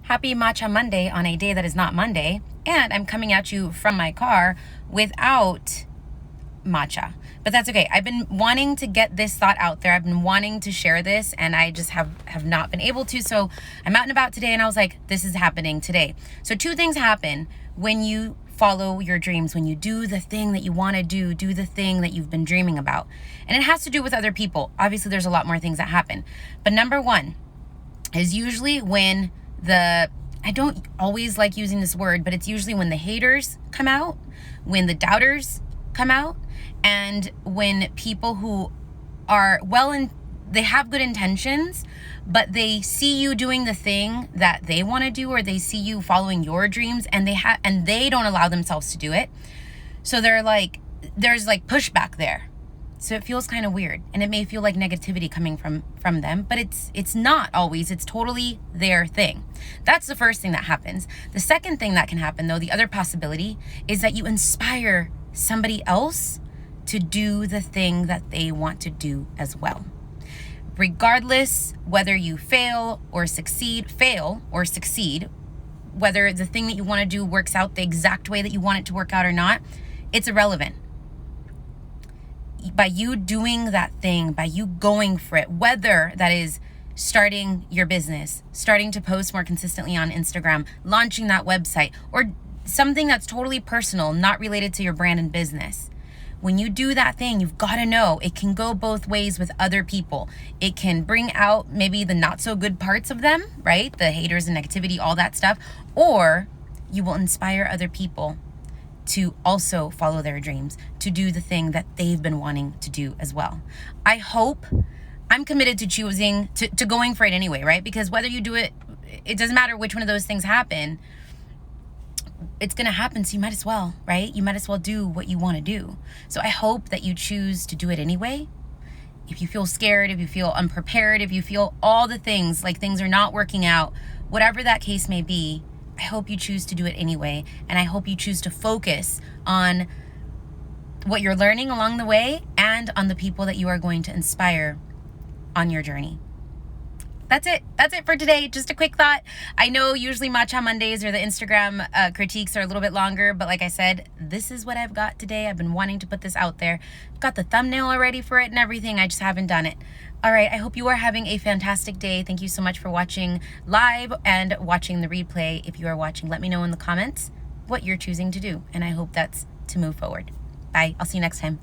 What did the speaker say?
Happy Matcha Monday on a day that is not Monday, and I'm coming at you from my car without matcha. But that's okay. I've been wanting to get this thought out there. I've been wanting to share this, and I just have not been able to. So I'm out and about today, and I was like, this is happening today. So two things happen when you follow your dreams, when you do the thing that you want to do the thing that you've been dreaming about. And it has to do with other people. Obviously, there's a lot more things that happen. But number one is usually when I don't always like using this word, but it's usually when the haters come out, when the doubters come out, and when people who are they have good intentions, but they see you doing the thing that they want to do, or they see you following your dreams, and they don't allow themselves to do it. So there's pushback there. So it feels kind of weird, and it may feel like negativity coming from them, but it's not always. It's totally their thing. That's the first thing that happens. The second thing that can happen, though, the other possibility, is that you inspire somebody else to do the thing that they want to do as well. Regardless whether you fail or succeed, whether the thing that you want to do works out the exact way that you want it to work out or not, it's irrelevant. By you doing that thing, by you going for it, whether that is starting your business, starting to post more consistently on Instagram, launching that website, or something that's totally personal, not related to your brand and business. When you do that thing, you've got to know it can go both ways with other people. It can bring out maybe the not so good parts of them, right? The haters and negativity, all that stuff. Or you will inspire other people to also follow their dreams, to do the thing that they've been wanting to do as well. I'm committed to choosing, to going for it anyway, right? Because whether you do it, it doesn't matter which one of those things happen, it's going to happen. So you might as well, right? You might as well do what you want to do. So I hope that you choose to do it anyway. If you feel scared, if you feel unprepared, if you feel all the things, like things are not working out, whatever that case may be, I hope you choose to do it anyway. And I hope you choose to focus on what you're learning along the way and on the people that you are going to inspire on your journey. That's it. That's it for today. Just a quick thought. I know usually Matcha Mondays or the Instagram critiques are a little bit longer, but like I said, this is what I've got today. I've been wanting to put this out there. I've got the thumbnail already for it and everything. I just haven't done it. All right. I hope you are having a fantastic day. Thank you so much for watching live and watching the replay. If you are watching, let me know in the comments what you're choosing to do. And I hope that's to move forward. Bye. I'll see you next time.